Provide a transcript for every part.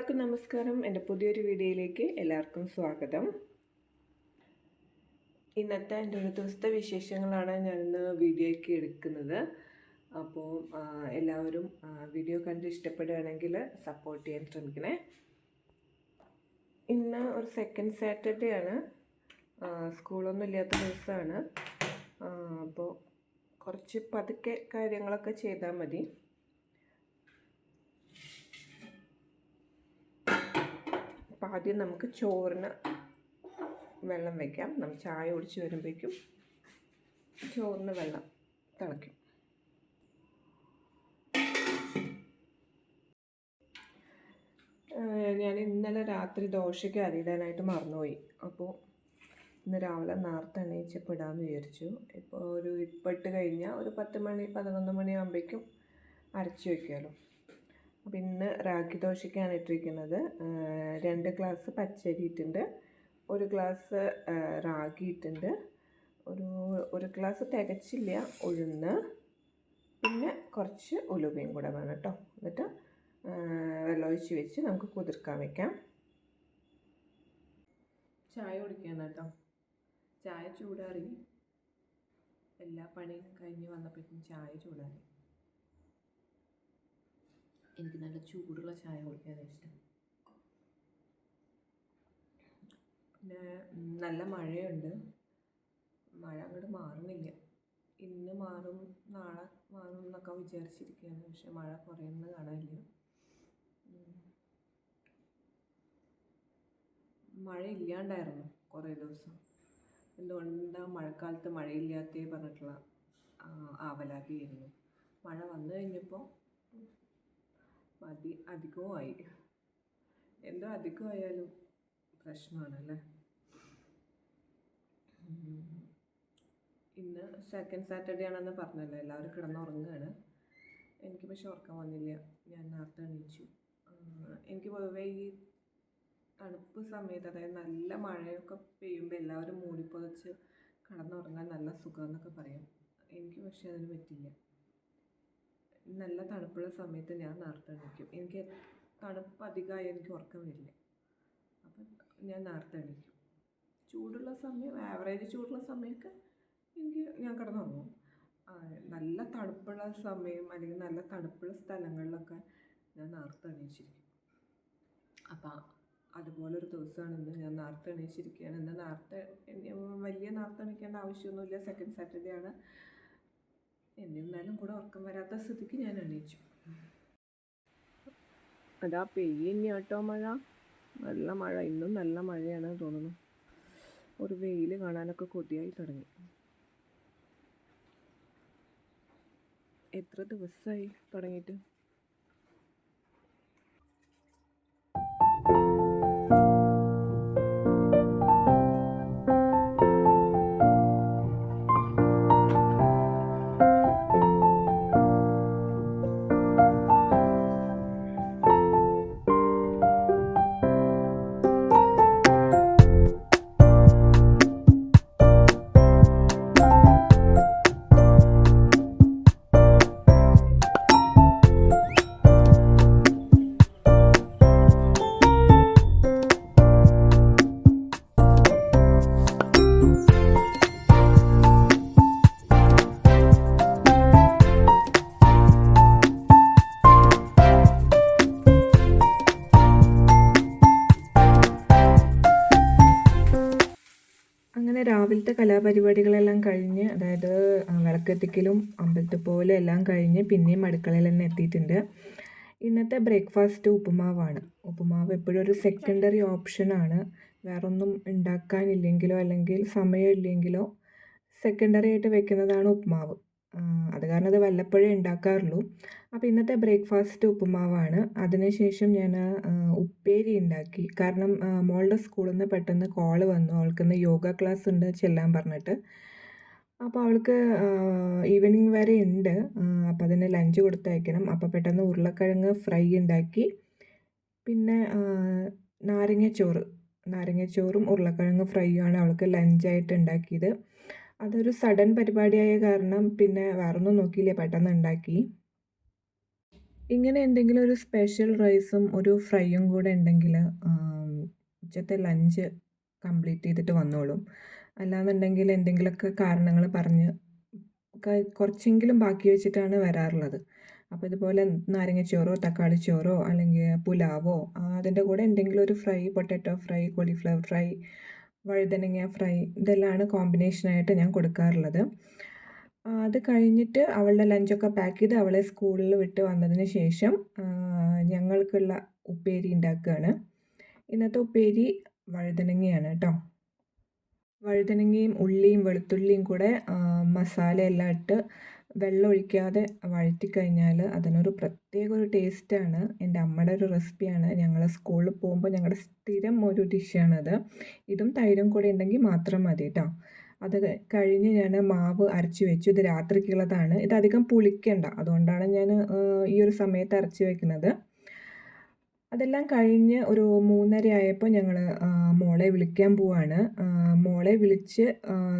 എല്ലാവർക്കും നമസ്കാരം. എൻ്റെ പുതിയൊരു വീഡിയോയിലേക്ക് എല്ലാവർക്കും സ്വാഗതം. ഇന്നത്തെ എൻ്റെ ഒരു ദിവസത്തെ വിശേഷങ്ങളാണ് ഞാനിന്ന് വീഡിയോയ്ക്ക് എടുക്കുന്നത്. അപ്പോൾ എല്ലാവരും വീഡിയോ കണ്ട് ഇഷ്ടപ്പെടുകയാണെങ്കിൽ സപ്പോർട്ട് ചെയ്യാൻ ശ്രമിക്കണേ. ഇന്ന് ഒരു സെക്കൻഡ് സാറ്റർഡേ ആണ്, സ്കൂളൊന്നും ഇല്ലാത്ത ദിവസമാണ്. അപ്പോൾ കുറച്ച് പതുക്കെ കാര്യങ്ങളൊക്കെ ചെയ്താൽ മതി. അപ്പോൾ ആദ്യം നമുക്ക് ചോറിന് വെള്ളം വയ്ക്കാം. നമ്മൾ ചായ കുടിച്ച് വരുമ്പോഴേക്കും ചോറിന് വെള്ളം തിളയ്ക്കും. ഞാൻ ഇന്നലെ രാത്രി ദോശയ്ക്ക് അരിയിടാനായിട്ട് മറന്നുപോയി. അപ്പോൾ ഇന്ന് രാവിലെ നേരത്തെ എണീച്ചപ്പോൾ ഇടാമെന്ന് വിചാരിച്ചു. ഇപ്പോൾ ഇപ്പോൾ ഇട്ട് കഴിഞ്ഞാൽ ഒരു 10 മണി 11 മണിയാകുമ്പോഴേക്കും അരച്ച് വയ്ക്കുമല്ലോ. അപ്പോൾ ഇന്ന് റാഗി ദോശയ്ക്കാണ് ഇട്ടിരിക്കുന്നത്. 2 ഗ്ലാസ് പച്ചരി ഇട്ടുണ്ട്, 1 ഗ്ലാസ് റാഗി ഇട്ടുണ്ട്, ഒരു ഗ്ലാസ് തികച്ചില്ല ഉഴുന്ന്, പിന്നെ കുറച്ച് ഉലുവയും കൂടെ വേണം കേട്ടോ. എന്നിട്ട് വെള്ളമൊഴിച്ച് വെച്ച് നമുക്ക് കുതിർക്കാൻ വയ്ക്കാം. ചായ കുടിക്കാണ് കേട്ടോ. ചായ ചൂടാറി, എല്ലാ പണിയും കഴിഞ്ഞ് വന്നപ്പോഴേക്കും ചായ ചൂടാറി. എനിക്ക് നല്ല ചൂടുള്ള ചായ കുടിക്കാനാണ് ഇഷ്ടം. പിന്നെ നല്ല മഴയുണ്ട്. മഴ അങ്ങോട്ട് മാറുന്നില്ല. ഇന്ന് മാറും നാളെ മാറും എന്നൊക്കെ വിചാരിച്ചിരിക്കുകയാണ്. പക്ഷെ മഴ കുറയുന്നത് കാണാനില്ല. മഴ ഇല്ലാണ്ടായിരുന്നു കുറേ ദിവസം. എന്തുകൊണ്ടാണ് മഴക്കാലത്ത് മഴയില്ലാത്തേ പറഞ്ഞിട്ടുള്ള ആവലാതിയായിരുന്നു. മഴ വന്നു കഴിഞ്ഞപ്പോൾ അധികമായി. എന്തോ അധികമായാലും പ്രശ്നമാണല്ലേ. ഇന്ന് സെക്കൻഡ് സാറ്റർഡേ ആണെന്ന് പറഞ്ഞല്ലോ, എല്ലാവരും കിടന്നുറങ്ങുകയാണ്. എനിക്ക് പക്ഷെ ഉറക്കം വന്നില്ല. ഞാൻ നേരത്തെ എണീച്ചു. എനിക്ക് പൊതുവേ ഈ തണുപ്പ് സമയത്ത്, അതായത് നല്ല മഴയൊക്കെ പെയ്യുമ്പോൾ എല്ലാവരും മൂടിപ്പൊതച്ച് കിടന്നുറങ്ങാൻ നല്ല സുഖമെന്നൊക്കെ പറയും. എനിക്ക് പക്ഷെ അതിന് പറ്റില്ല. നല്ല തണുപ്പുള്ള സമയത്ത് ഞാൻ നേരത്തെ എണീക്കും. എനിക്ക് തണുപ്പ് അധികമായി എനിക്ക് ഉറക്കം വരില്ല. അപ്പം ഞാൻ നേരത്തെ എണീക്കും. ചൂടുള്ള സമയം, ആവറേജ് ചൂടുള്ള സമയമൊക്കെ ഞാൻ കിടന്നുറങ്ങും. നല്ല തണുപ്പുള്ള സമയം അല്ലെങ്കിൽ നല്ല തണുപ്പുള്ള സ്ഥലങ്ങളിലൊക്കെ ഞാൻ നേരത്തെ എണീച്ചിരിക്കും. അപ്പം അതുപോലൊരു ദിവസമാണ് ഇന്ന്. ഞാൻ നേരത്തെ എണീച്ചിരിക്കുകയാണ്. ഇന്ന് വലിയ നേരത്തെ എണീക്കേണ്ട ആവശ്യമൊന്നുമില്ല. സെക്കൻഡ് സാറ്റർഡേ ആണ്. എന്നിരുന്നാലും കൂടെ ഉറക്കം വരാത്ത സ്ഥിതിക്ക് ഞാൻ എണീച്ചു. അതാ പെയ്യുന്ന കേട്ടോ മഴ. നല്ല മഴ, ഇന്നും നല്ല മഴയാണ് തോന്നുന്നു. ഒരു വെയിൽ കാണാനൊക്കെ കൊതിയായി തുടങ്ങി. എത്ര ദിവസമായി തുടങ്ങിയിട്ട്. അങ്ങനെ രാവിലത്തെ കലാപരിപാടികളെല്ലാം കഴിഞ്ഞ്, അതായത് വിളക്കെത്തിക്കലും അമ്പലത്തിൽ പോലെ എല്ലാം കഴിഞ്ഞ് പിന്നെയും അടുക്കളയിൽ തന്നെ എത്തിയിട്ടുണ്ട്. ഇന്നത്തെ ബ്രേക്ക്ഫാസ്റ്റ് ഉപ്പുമാവാണ്. ഉപ്പുമാവ് എപ്പോഴും ഒരു സെക്കൻഡറി ഓപ്ഷനാണ്. വേറൊന്നും ഉണ്ടാക്കാനില്ലെങ്കിലോ അല്ലെങ്കിൽ സമയമില്ലെങ്കിലോ സെക്കൻഡറി ആയിട്ട് വെക്കുന്നതാണ് ഉപ്പുമാവ്. അത് കാരണം അത് വല്ലപ്പോഴേ ഉണ്ടാക്കാറുള്ളൂ. അപ്പോൾ ഇന്നത്തെ ബ്രേക്ക്ഫാസ്റ്റ് ഉപ്പുമാവാണ്. അതിനുശേഷം ഞാൻ ഉപ്പേരി ഉണ്ടാക്കി. കാരണം മോളുടെ സ്കൂളിൽ നിന്ന് പെട്ടെന്ന് കോൾ വന്നു, അവൾക്കിന്ന് യോഗ ക്ലാസ് ഉണ്ട് ചെല്ലാൻ പറഞ്ഞിട്ട്. അപ്പോൾ അവൾക്ക് ഈവനിങ് വരെ ഉണ്ട്. അപ്പോൾ അതിന് ലഞ്ച് കൊടുത്തയക്കണം. അപ്പോൾ പെട്ടെന്ന് ഉരുളക്കിഴങ്ങ് ഫ്രൈ ഉണ്ടാക്കി. പിന്നെ നാരങ്ങച്ചോറും ഉരുളക്കിഴങ്ങ് ഫ്രൈയുമാണ് അവൾക്ക് ലഞ്ചായിട്ട് ഉണ്ടാക്കിയത്. അതൊരു സഡൻ പരിപാടിയായ കാരണം പിന്നെ വേറൊന്നും നോക്കിയില്ല, പെട്ടെന്ന് ഉണ്ടാക്കി. ഇങ്ങനെ എന്തെങ്കിലും ഒരു സ്പെഷ്യൽ റൈസും ഒരു ഫ്രൈയും കൂടെ ഉണ്ടെങ്കിൽ ഉച്ചത്തെ ലഞ്ച് കംപ്ലീറ്റ് ചെയ്തിട്ട് വന്നോളും. അല്ലാന്നുണ്ടെങ്കിൽ എന്തെങ്കിലുമൊക്കെ കാരണങ്ങൾ പറഞ്ഞ് കുറച്ചെങ്കിലും ബാക്കി വെച്ചിട്ടാണ് വരാറുള്ളത്. അപ്പോൾ ഇതുപോലെ നാരങ്ങച്ചോറോ തക്കാളിച്ചോറോ അല്ലെങ്കിൽ പുലാവോ അതിൻ്റെ കൂടെ എന്തെങ്കിലും ഒരു fry, potato fry, cauliflower fry, വഴുതനങ്ങ ഫ്രൈ ഇതെല്ലാമാണ് കോമ്പിനേഷനായിട്ട് ഞാൻ കൊടുക്കാറുള്ളത്. അത് കഴിഞ്ഞിട്ട് അവളുടെ ലഞ്ചൊക്കെ പാക്ക് ചെയ്ത് അവളെ സ്കൂളിൽ വിട്ട് വന്നതിന് ശേഷം ഞങ്ങൾക്കുള്ള ഉപ്പേരി ഉണ്ടാക്കുകയാണ്. ഇന്നത്തെ ഉപ്പേരി വഴുതനങ്ങയാണ് കേട്ടോ. വഴുതനങ്ങയും ഉള്ളിയും വെളുത്തുള്ളിയും കൂടെ മസാലയെല്ലാം ഇട്ട് വെള്ളം ഒഴിക്കാതെ വഴറ്റിക്കഴിഞ്ഞാൽ അതിനൊരു പ്രത്യേക ഒരു ടേസ്റ്റാണ്. എൻ്റെ അമ്മയുടെ ഒരു റെസിപ്പിയാണ്. ഞങ്ങൾ സ്കൂളിൽ പോകുമ്പോൾ ഞങ്ങളുടെ സ്ഥിരം ഒരു ഡിഷാണത്. ഇതും തൈരും കൂടെ ഉണ്ടെങ്കിൽ മാത്രം മതി കേട്ടോ. അത് കഴിഞ്ഞ് ഞാൻ മാവ് അരച്ച് വെച്ചു. ഇത് രാത്രിക്കുള്ളതാണ്. ഇതധികം പുളിക്കണ്ട, അതുകൊണ്ടാണ് ഞാൻ ഈ ഒരു സമയത്ത് അരച്ച് വെക്കുന്നത്. അതെല്ലാം കഴിഞ്ഞ് ഒരു 3:30 ആയപ്പോൾ ഞങ്ങൾ മോളെ വിളിക്കാൻ പോവാണ്. മോളെ വിളിച്ച്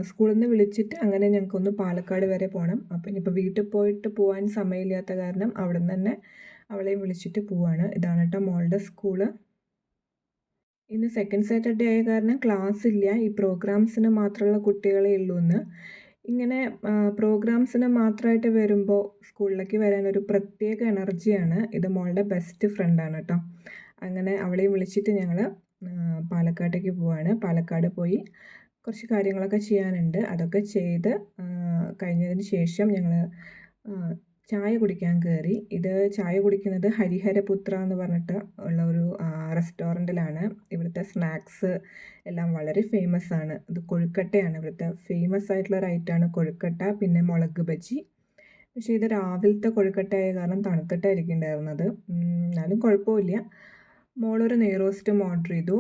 സ്കൂളിൽ നിന്ന് വിളിച്ചിട്ട് അങ്ങനെ ഞങ്ങൾക്കൊന്ന് പാലക്കാട് വരെ പോകണം. അപ്പോൾ ഇനിയിപ്പോൾ വീട്ടിൽ പോയിട്ട് പോകാൻ സമയമില്ലാത്ത കാരണം അവിടെ നിന്ന് തന്നെ അവളെയും വിളിച്ചിട്ട് പോവാണ്. ഇതാണ് കേട്ടോ മോളുടെ സ്കൂള്. ഇന്ന് സെക്കൻഡ് സാറ്റർഡേ ആയ കാരണം ക്ലാസ് ഇല്ല. ഈ പ്രോഗ്രാംസിന് മാത്രമുള്ള കുട്ടികളേ ഉള്ളൂ ഇന്ന്. ഇങ്ങനെ പ്രോഗ്രാംസിന് മാത്രമായിട്ട് വരുമ്പോൾ സ്കൂളിലേക്ക് വരാൻ ഒരു പ്രത്യേക എനർജിയാണ്. ഇത് മോളുടെ ബെസ്റ്റ് ഫ്രണ്ടാണ് കേട്ടോ. അങ്ങനെ അവളെയും വിളിച്ചിട്ട് ഞങ്ങൾ പാലക്കാട്ടേക്ക് പോവാണ്. പാലക്കാട് പോയി കുറച്ച് കാര്യങ്ങളൊക്കെ ചെയ്യാനുണ്ട്. അതൊക്കെ ചെയ്ത് കഴിഞ്ഞതിന് ശേഷം ഞങ്ങൾ ചായ കുടിക്കാൻ കയറി. ഇത് ചായ കുടിക്കുന്നത് ഹരിഹരപുത്ര എന്ന് പറഞ്ഞിട്ട് ഉള്ള ഒരു റെസ്റ്റോറൻറ്റിലാണ്. ഇവിടുത്തെ സ്നാക്സ് എല്ലാം വളരെ ഫേമസ് ആണ്. ഇത് കൊഴുക്കട്ടയാണ് ഇവിടുത്തെ ഫേമസ് ആയിട്ടുള്ള ഒരു ഐറ്റമാണ് കൊഴുക്കട്ട, പിന്നെ മുളക് ബജി. പക്ഷേ ഇത് രാവിലത്തെ കൊഴുക്കട്ടയായ കാരണം തണുത്തിട്ടായിരിക്കും ഉണ്ടായിരുന്നത്. എന്നാലും കുഴപ്പമില്ല. മോളൊരു നെയ്റോസ്റ്റും ഓർഡർ ചെയ്തു.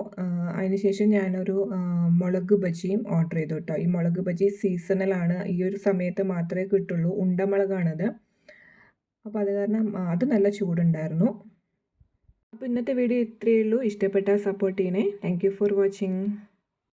അതിനുശേഷം ഞാനൊരു മുളക് ബജിയും ഓർഡർ ചെയ്തു കേട്ടോ. ഈ മുളക് ബജി സീസണലാണ്, ഈ ഒരു സമയത്ത് മാത്രമേ കിട്ടുള്ളൂ. ഉണ്ടമുളകാണത്. അപ്പോൾ അത് കാരണം അത് നല്ല ചൂടുണ്ടായിരുന്നു. അപ്പോൾ ഇന്നത്തെ വീഡിയോ ഇത്രയേ ഉള്ളൂ. ഇഷ്ടപ്പെട്ടാൽ സപ്പോർട്ട് ചെയ്യണേ. Thank you for watching.